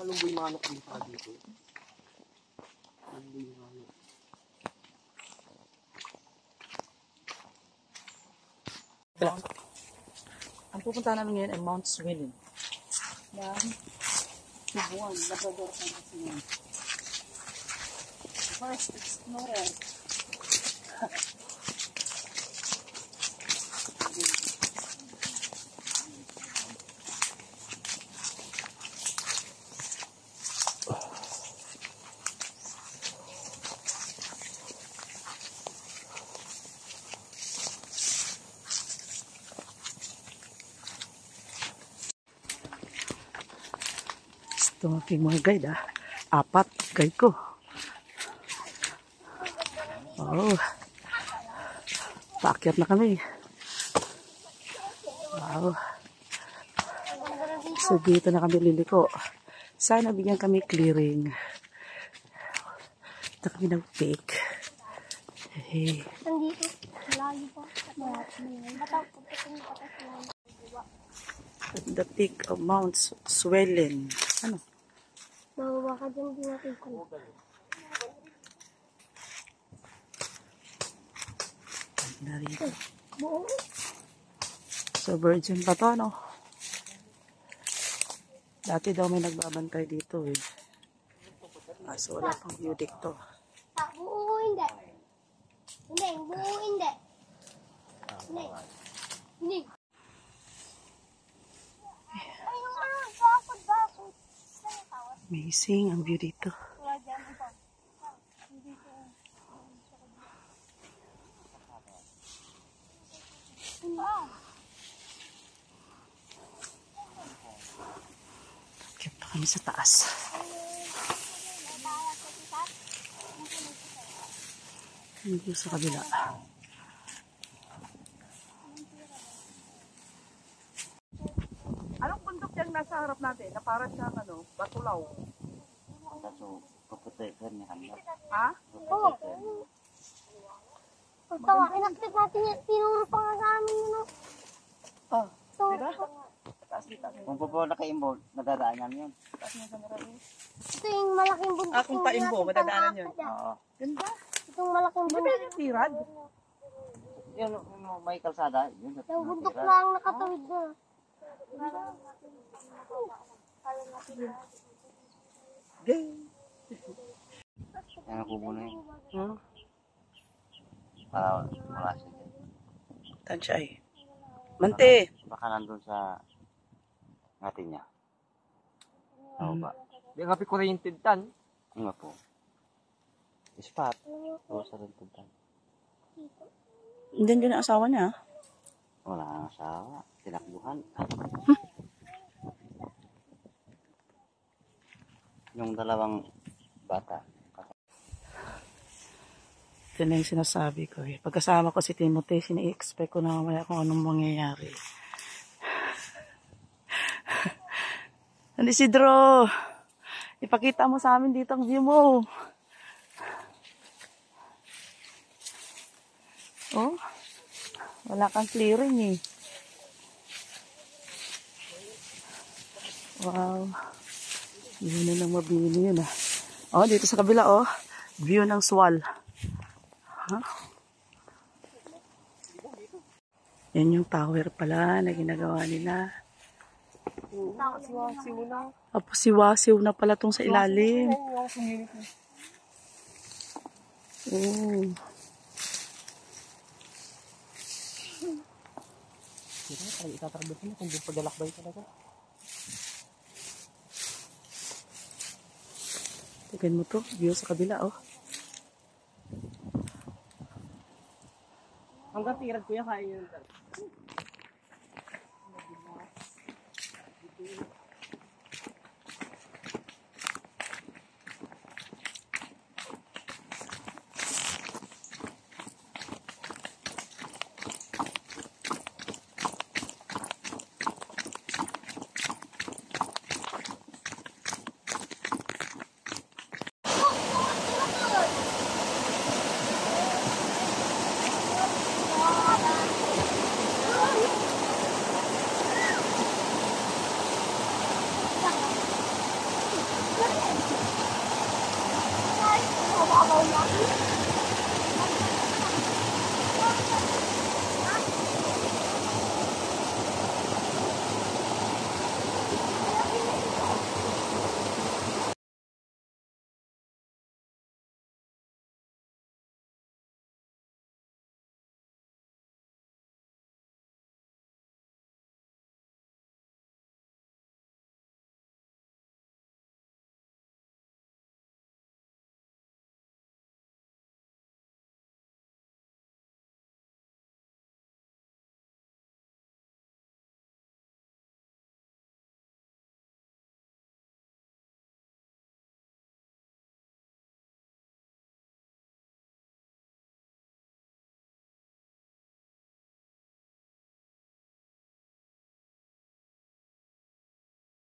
Lumboy manok dito. Lumboy manok. Ang pupunta namin ngayon ay Mount Swilling. Yan. Cebuan. Labrador ang kasi yan. First explorer. Ito ang aking mga guide, 4 guide ko. Oh, paakyat na kami. Wow. So dito na kami liliko. Sana bigyan kami clearing. Ito kami ng peak. Hey. Nandito, malayo pa. The peak of Mount Swilling. Ano? Bababa ka dyan, di natin ko. Narito. Buo. So virgin pa to, no? Dati daw may nagbabantay dito, eh. So wala pang view dito. Buo hindi. Hindi, buo hindi. Hindi. Hindi. Amazing ang view dito. Kaya pa kami sa taas. Hindi sa kabila. Anong bundok yung nasa harap natin? Na para siyang Batulaw. Kaso, paputekan niya kami. Ha? Oo. Tawa, inakit natin yan. Tinuro pa nga sa amin yun. Oh, So, diba? Taas dito. Kung po naka-inboard, madadaan namin yun. Taas niya sa marami. ito yung malaking bundok. Kung paimbo, madadaanan yun. Oo. Ganda. Itong malaking Hindi ba bundok. yung tirad? Yun, may kalsada. Yun, Yung bundok lang nakatawid na. Yan ang kubo na yun. Hmm? Para wala siya dyan. Tansya eh. Mante! Baka nandun sa natin niya. Oo ba? Di nga pikurinted tan. Nga po. Spot. Oo sa rented tan. Hindi din ang asawa niya. Wala nang asawa. Tinakbuhan. Yung dalawang bata. Ito na yung sinasabi ko eh. Pagkasama ko si Timothy, sini-expect ko na mamaya kung anong mangyayari. Isidro! Ipakita mo sa amin dito ang view mo. Oh, wala kang clearing eh. Wow. Yun na lang mabili yun ah. Oh, dito sa kabila oh. View ng Swal. Huh? Yan yung tower pala na ginagawa nila. Siwasiw na. Tapos siwasiw na pala tong sa ilalim. Oh. Ay, itatarabot na kung pagalakbay talaga. Tignan mo to, view sa kabila oh. Hanggang tirad kuya kaya yun.